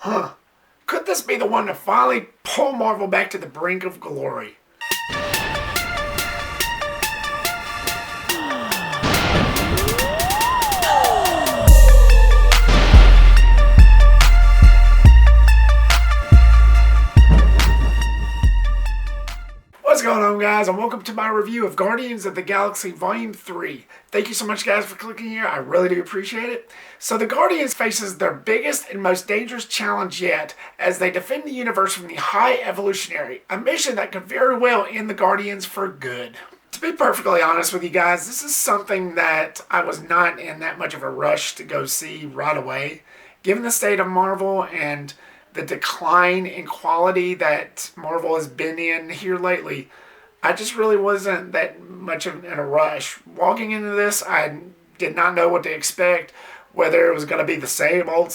Huh. Could this be the one to finally pull Marvel back to the brink of glory? What's going on, guys, and welcome to my review of Guardians of the Galaxy Volume 3. Thank you so much, guys, for clicking here. I really do appreciate it. So the Guardians faces their biggest and most dangerous challenge yet as they defend the universe from the Hight Evolutionary, a mission that could very well end the Guardians for good. To be perfectly honest with you guys, this is something that I was not in that much of a rush to go see right away. Given the state of Marvel and the decline in quality that Marvel has been in here lately, I just really wasn't that much in a rush. Walking into this, I did not know what to expect, whether it was going to be the same old,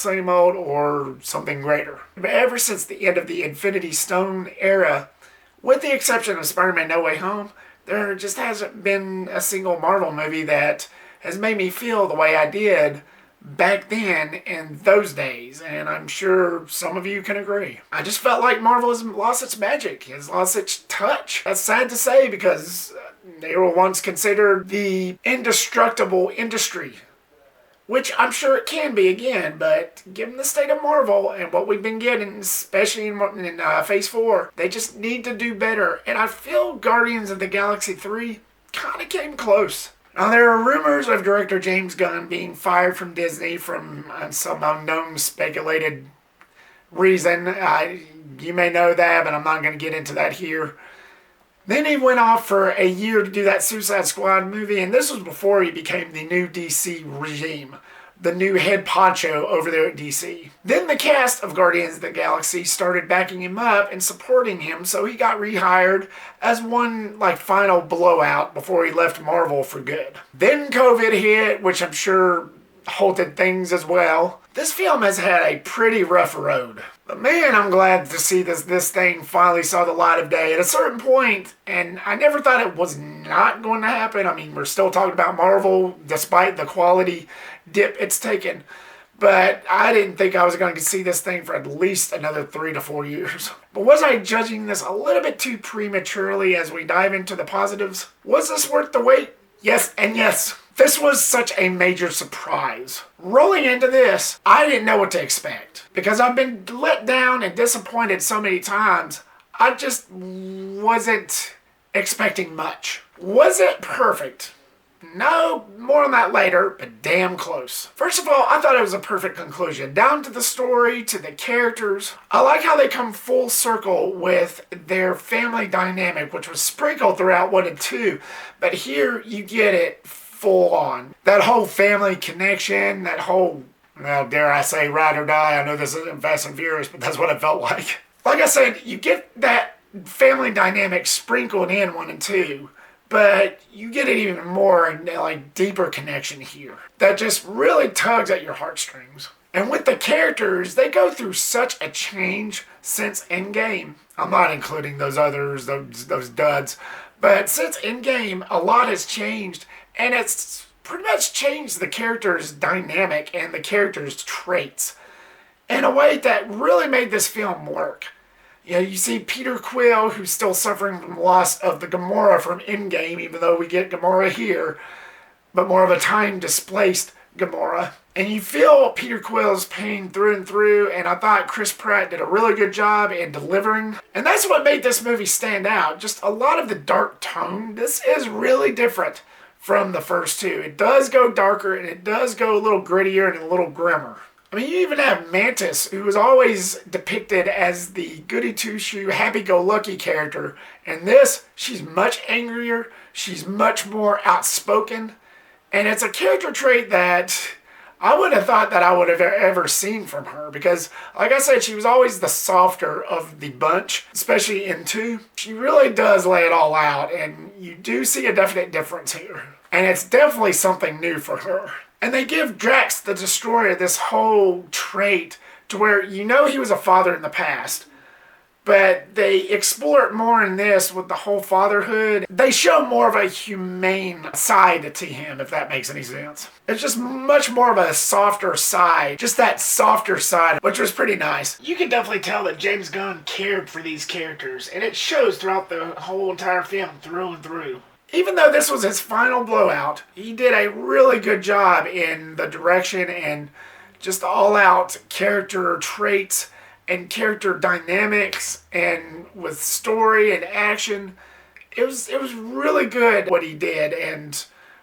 or something greater. But ever since the end of the Infinity Stone era, with the exception of Spider-Man No Way Home, there just hasn't been a single Marvel movie that has made me feel the way I did back then in those days, and I'm sure some of you can agree. I just felt like Marvel has lost its magic, has lost its touch. That's sad to say because they were once considered the indestructible industry, which I'm sure it can be again, but given the state of Marvel and what we've been getting, especially in Phase 4, they just need to do better, and I feel Guardians of the Galaxy 3 kind of came close. Now, there are rumors of director James Gunn being fired from Disney from some unknown speculated reason. You may know that, but I'm not going to get into that here. Then he went off for a year to do that Suicide Squad movie, and this was before he became the new DC regime, the new head poncho over there at DC. Then the cast of Guardians of the Galaxy started backing him up and supporting him, so he got rehired as one final blowout before he left Marvel for good. Then COVID hit, which I'm sure halted things as well. This film has had a pretty rough road. But man, I'm glad to see this thing finally saw the light of day at a certain point, and I never thought it was not going to happen. I mean, we're still talking about Marvel despite the quality dip it's taken. But I didn't think I was going to see this thing for at least another 3 to 4 years. But was I judging this a little bit too prematurely as we dive into the positives? Was this worth the wait? Yes and yes. This was such a major surprise. Rolling into this, I didn't know what to expect. Because I've been let down and disappointed so many times, I just wasn't expecting much. Was it perfect? No, more on that later, but damn close. First of all, I thought it was a perfect conclusion. Down to the story, to the characters. I like how they come full circle with their family dynamic, which was sprinkled throughout 1 and 2. But here, you get it full on. That whole family connection, that whole, well, dare I say, ride or die. I know this isn't Fast and Furious, but that's what it felt like. Like I said, you get that family dynamic sprinkled in 1 and 2. But you get it even more deeper connection here that just really tugs at your heartstrings. And with the characters, they go through such a change since Endgame. I'm not including those others, those duds. But since Endgame, a lot has changed. And it's pretty much changed the character's dynamic and the character's traits in a way that really made this film work. You know, you see Peter Quill, who's still suffering from loss of the Gamora from Endgame, even though we get Gamora here, but more of a time-displaced Gamora. And you feel Peter Quill's pain through and through, and I thought Chris Pratt did a really good job in delivering. And that's what made this movie stand out. Just a lot of the dark tone. This is really different from the first two. It does go darker, and it does go a little grittier and a little grimmer. I mean, you even have Mantis, who was always depicted as the goody-two-shoe, happy-go-lucky character. And this, she's much angrier, she's much more outspoken. And it's a character trait that I wouldn't have thought that I would have ever seen from her. Because, like I said, she was always the softer of the bunch, especially in 2. She really does lay it all out, and you do see a definite difference here. And it's definitely something new for her. And they give Drax the Destroyer this whole trait to where you know he was a father in the past, But they explore it more in this with the whole fatherhood. They show more of a humane side to him, if that makes any sense. It's just much more of a softer side. Just that softer side, which was pretty nice. You can definitely tell that James Gunn cared for these characters, and it shows throughout the whole entire film, through and through. Even though this was his final blowout, he did a really good job in the direction and just all-out character traits and character dynamics, and with story and action. It was really good what he did, and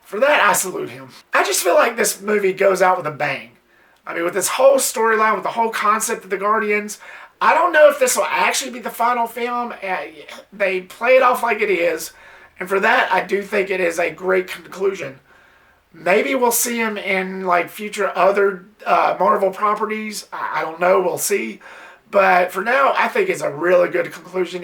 for that I salute him. I just feel like this movie goes out with a bang. I mean, with this whole storyline, with the whole concept of the Guardians, I don't know if this will actually be the final film. They play it off like it is, and for that I do think it is a great conclusion. Maybe we'll see him in like future other Marvel properties. I don't know, we'll see. But for now, I think it's a really good conclusion.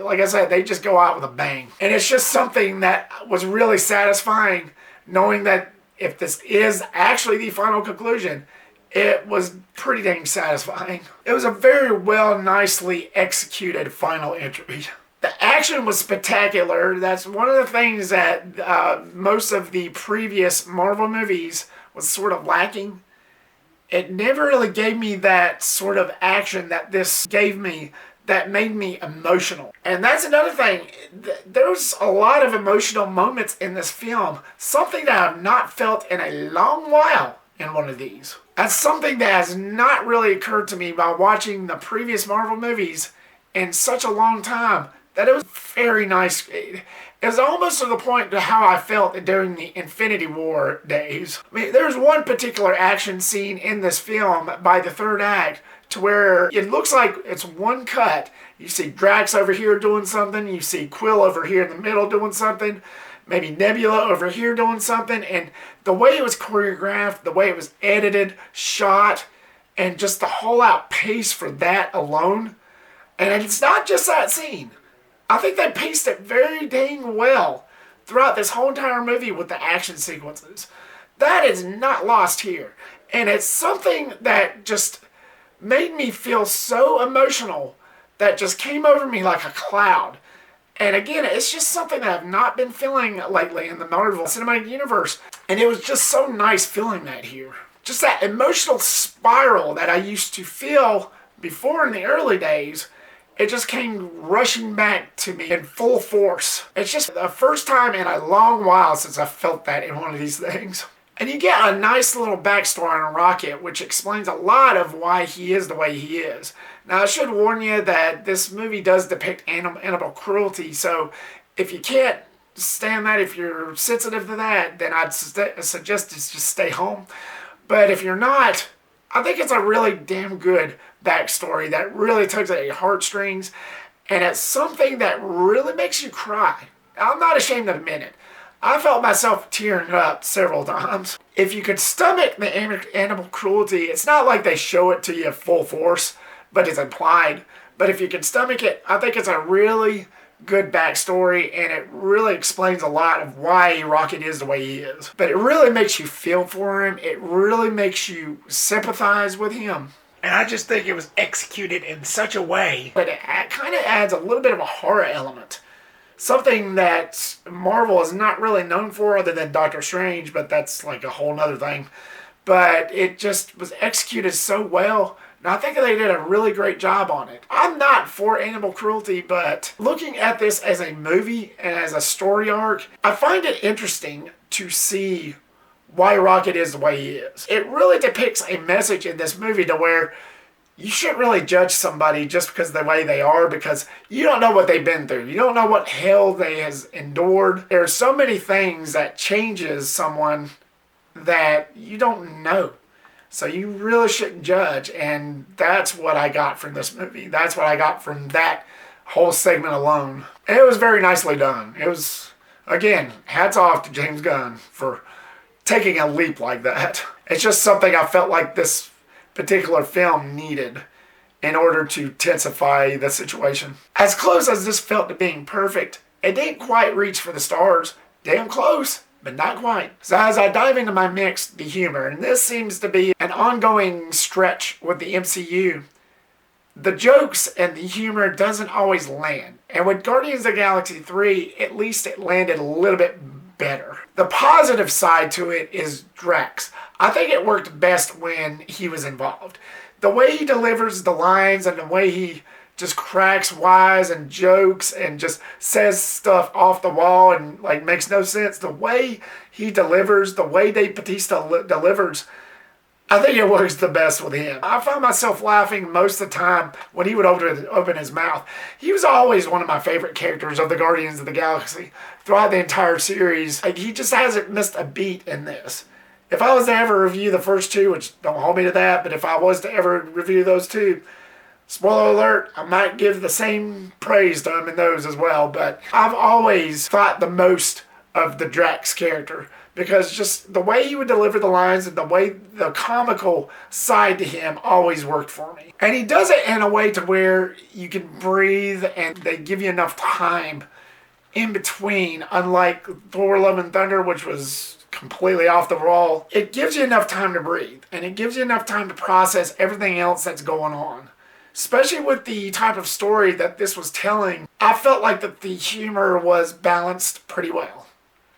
Like I said, they just go out with a bang. And it's just something that was really satisfying, knowing that if this is actually the final conclusion, it was pretty dang satisfying. It was a very well, nicely executed final entry. The action was spectacular. That's one of the things that most of the previous Marvel movies was sort of lacking. It never really gave me that sort of action that this gave me that made me emotional. And that's another thing. There's a lot of emotional moments in this film. Something that I've not felt in a long while in one of these. That's something that has not really occurred to me by watching the previous Marvel movies in such a long time. That it was very nice. It was almost to the point to how I felt during the Infinity War days. I mean, there's one particular action scene in this film by the third act to where it looks like it's one cut. You see Drax over here doing something. You see Quill over here in the middle doing something. Maybe Nebula over here doing something. And the way it was choreographed, the way it was edited, shot, and just the whole out pace for that alone. And it's not just that scene. I think they paced it very dang well throughout this whole entire movie with the action sequences. That is not lost here. And it's something that just made me feel so emotional that just came over me like a cloud. And again, it's just something that I've not been feeling lately in the Marvel Cinematic Universe. And it was just so nice feeling that here. Just that emotional spiral that I used to feel before in the early days. It just came rushing back to me in full force. It's just the first time in a long while since I felt that in one of these things. And you get a nice little backstory on Rocket, which explains a lot of why he is the way he is. Now, I should warn you that this movie does depict animal cruelty, so if you can't stand that, if you're sensitive to that, then I'd suggest just stay home. But if you're not, I think it's a really damn good backstory that really tugs at your heartstrings, and it's something that really makes you cry. I'm not ashamed to admit it. I felt myself tearing up several times. If you could stomach the animal cruelty, it's not like they show it to you full force, but it's implied. But if you can stomach it, I think it's a really good backstory, and it really explains a lot of why Rocket is the way he is. But it really makes you feel for him. It really makes you sympathize with him. And I just think it was executed in such a way that it kind of adds a little bit of a horror element. Something that Marvel is not really known for other than Doctor Strange, but that's like a whole nother thing. But it just was executed so well. And I think they did a really great job on it. I'm not for animal cruelty, but looking at this as a movie and as a story arc, I find it interesting to see why Rocket is the way he is. It really depicts a message in this movie to where you shouldn't really judge somebody just because of the way they are, because you don't know what they've been through. You don't know what hell they has endured. There are so many things that changes someone that you don't know. So you really shouldn't judge, and that's what I got from this movie. That's what I got from that whole segment alone. And it was very nicely done. It was, again, hats off to James Gunn for taking a leap like that. It's just something I felt like this particular film needed in order to intensify the situation. As close as this felt to being perfect, it didn't quite reach for the stars. Damn close, but not quite. So as I dive into my mix, the humor, and this seems to be an ongoing stretch with the MCU, the jokes and the humor doesn't always land. And with Guardians of the Galaxy 3, at least it landed a little bit better. The positive side to it is Drax. I think it worked best when he was involved. The way he delivers the lines and the way he just cracks wise and jokes and just says stuff off the wall and like makes no sense. The way he delivers, the way Bautista delivers, I think it works the best with him. I found myself laughing most of the time when he would open his mouth. He was always one of my favorite characters of the Guardians of the Galaxy throughout the entire series. Like, he just hasn't missed a beat in this. If I was to ever review the first two, which don't hold me to that, but if I was to ever review those two, spoiler alert, I might give the same praise to him in those as well. But I've always thought the most of the Drax character, because just the way he would deliver the lines and the way the comical side to him always worked for me. And he does it in a way to where you can breathe and they give you enough time in between, unlike Thor Love and Thunder, which was completely off the wall. It gives you enough time to breathe, and it gives you enough time to process everything else that's going on. Especially with the type of story that this was telling, I felt like that the humor was balanced pretty well.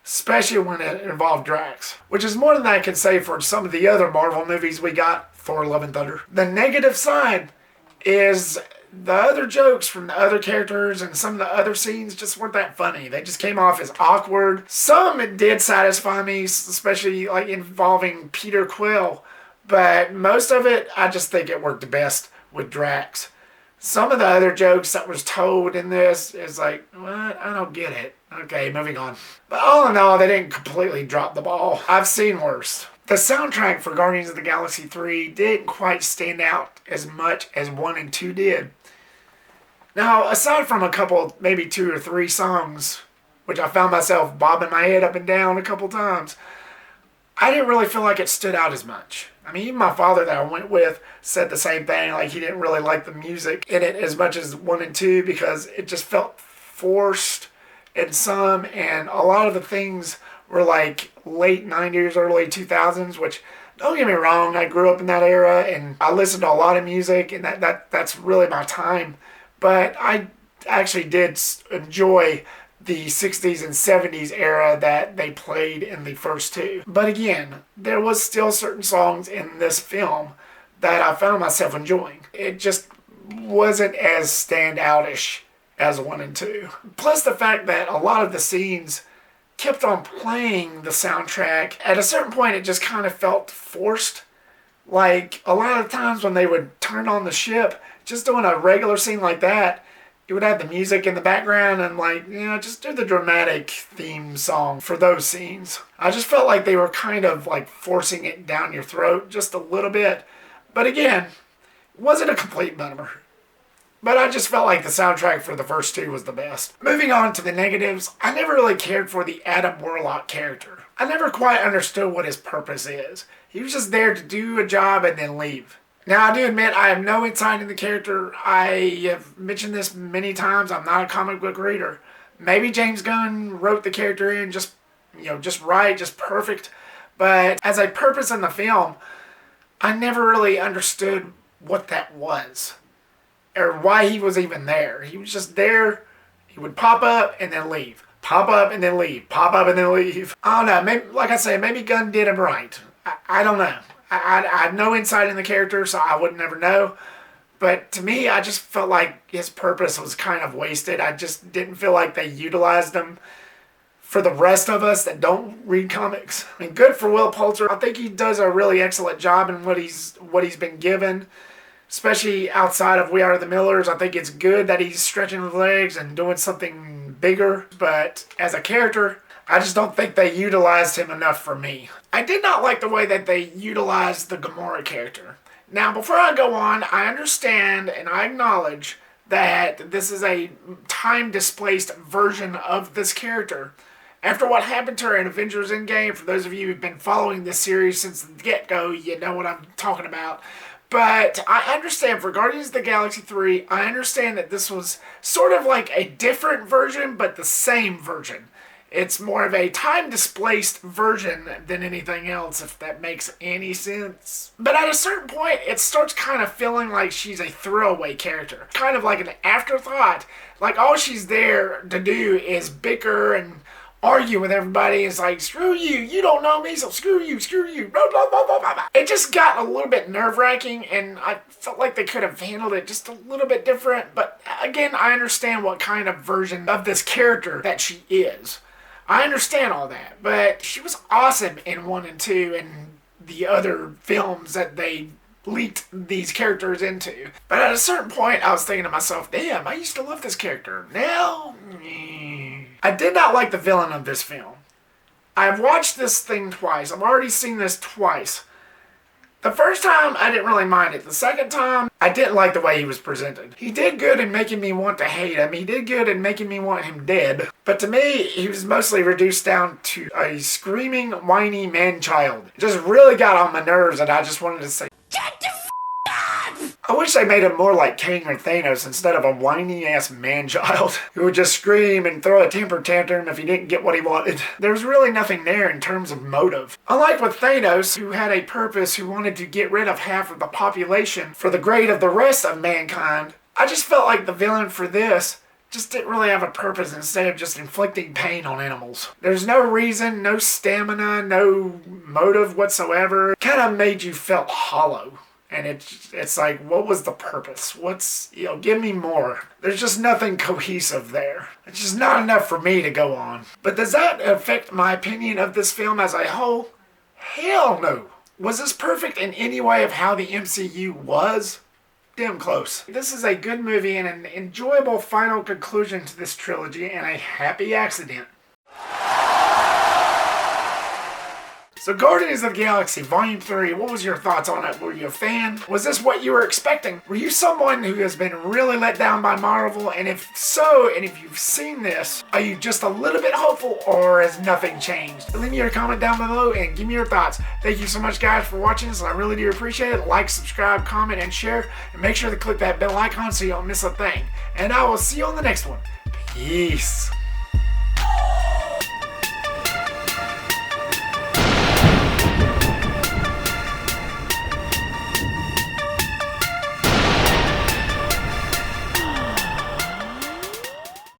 Especially when it involved Drax, which is more than I can say for some of the other Marvel movies we got, Thor Love and Thunder. The negative side is the other jokes from the other characters and some of the other scenes just weren't that funny. They just came off as awkward. Some it did satisfy me, especially like involving Peter Quill, but most of it, I just think it worked the best with Drax. Some of the other jokes that was told in this is like, what? I don't get it. Okay, moving on. But all in all, they didn't completely drop the ball. I've seen worse. The soundtrack for Guardians of the Galaxy 3 didn't quite stand out as much as 1 and 2 did. Now, aside from a couple, maybe 2 or 3 songs, which I found myself bobbing my head up and down a couple times, I didn't really feel like it stood out as much. I mean, even my father that I went with said the same thing. Like, he didn't really like the music in it as much as 1 and 2 because it just felt forced in some, and a lot of the things were like late 90s, early 2000s, which, don't get me wrong, I grew up in that era and I listened to a lot of music, and that's really my time. But I actually did enjoy the 60s and 70s era that they played in the first two. But again, there was still certain songs in this film that I found myself enjoying. It just wasn't as standoutish as 1 and 2. Plus the fact that a lot of the scenes kept on playing the soundtrack. At a certain point, it just kind of felt forced. Like, a lot of times when they would turn on the ship, just doing a regular scene like that, you would have the music in the background and, like, you know, just do the dramatic theme song for those scenes. I just felt like they were kind of like forcing it down your throat just a little bit. But again, it wasn't a complete bummer. But I just felt like the soundtrack for the first two was the best. Moving on to the negatives, I never really cared for the Adam Warlock character. I never quite understood what his purpose is. He was just there to do a job and then leave. Now, I do admit I have no insight in the character. I have mentioned this many times. I'm not a comic book reader. Maybe James Gunn wrote the character in just right, just perfect. But as a purpose in the film, I never really understood what that was, or why he was even there. He was just there. He would pop up and then leave. Pop up and then leave. Pop up and then leave. I don't know. Maybe, like I say, maybe Gunn did him right. I don't know. I had no insight in the character, so I would never know. But to me, I just felt like his purpose was kind of wasted. I just didn't feel like they utilized him for the rest of us that don't read comics. I mean, good for Will Poulter. I think he does a really excellent job in what he's been given, especially outside of We Are the Millers. I think it's good that he's stretching his legs and doing something bigger. But as a character, I just don't think they utilized him enough for me. I did not like the way that they utilized the Gamora character. Now, before I go on, I understand and I acknowledge that this is a time-displaced version of this character. After what happened to her in Avengers Endgame, for those of you who've been following this series since the get-go, you know what I'm talking about. But I understand for Guardians of the Galaxy 3, I understand that this was sort of like a different version, but the same version. It's more of a time-displaced version than anything else, if that makes any sense. But at a certain point, it starts kind of feeling like she's a throwaway character. Kind of like an afterthought. Like all she's there to do is bicker and argue with everybody. It's like, screw you, you don't know me, so screw you, blah, blah, blah, blah, blah. It just got a little bit nerve-wracking, and I felt like they could have handled it just a little bit different. But again, I understand what kind of version of this character that she is. I understand all that, but she was awesome in 1 and 2 and the other films that they leaked these characters into. But at a certain point, I was thinking to myself, damn, I used to love this character. Now, I did not like the villain of this film. I've watched this thing twice. I've already seen this twice. The first time, I didn't really mind it. The second time, I didn't like the way he was presented. He did good in making me want to hate him. He did good in making me want him dead. But to me, he was mostly reduced down to a screaming, whiny man-child. It just really got on my nerves, and I just wanted to say, "Get the f*** up!" I wish they made him more like King or Thanos instead of a whiny-ass man-child who would just scream and throw a temper tantrum if he didn't get what he wanted. There was really nothing there in terms of motive. Unlike with Thanos, who had a purpose, who wanted to get rid of half of the population for the great of the rest of mankind, I just felt like the villain for this just didn't really have a purpose instead of just inflicting pain on animals. There's no reason, no stamina, no motive whatsoever. It kind of made you feel hollow. And it's like, what was the purpose? Give me more. There's just nothing cohesive there. It's just not enough for me to go on. But does that affect my opinion of this film as a whole? Hell no. Was this perfect in any way of how the MCU was? Damn close. This is a good movie and an enjoyable final conclusion to this trilogy and a happy accident. So Guardians of the Galaxy Volume 3, what was your thoughts on it? Were you a fan? Was this what you were expecting? Were you someone who has been really let down by Marvel? And if so, and if you've seen this, are you just a little bit hopeful or has nothing changed? Leave me your comment down below and give me your thoughts. Thank you so much guys for watching this, and I really do appreciate it. Like, subscribe, comment, and share. And make sure to click that bell icon so you don't miss a thing. And I will see you on the next one. Peace.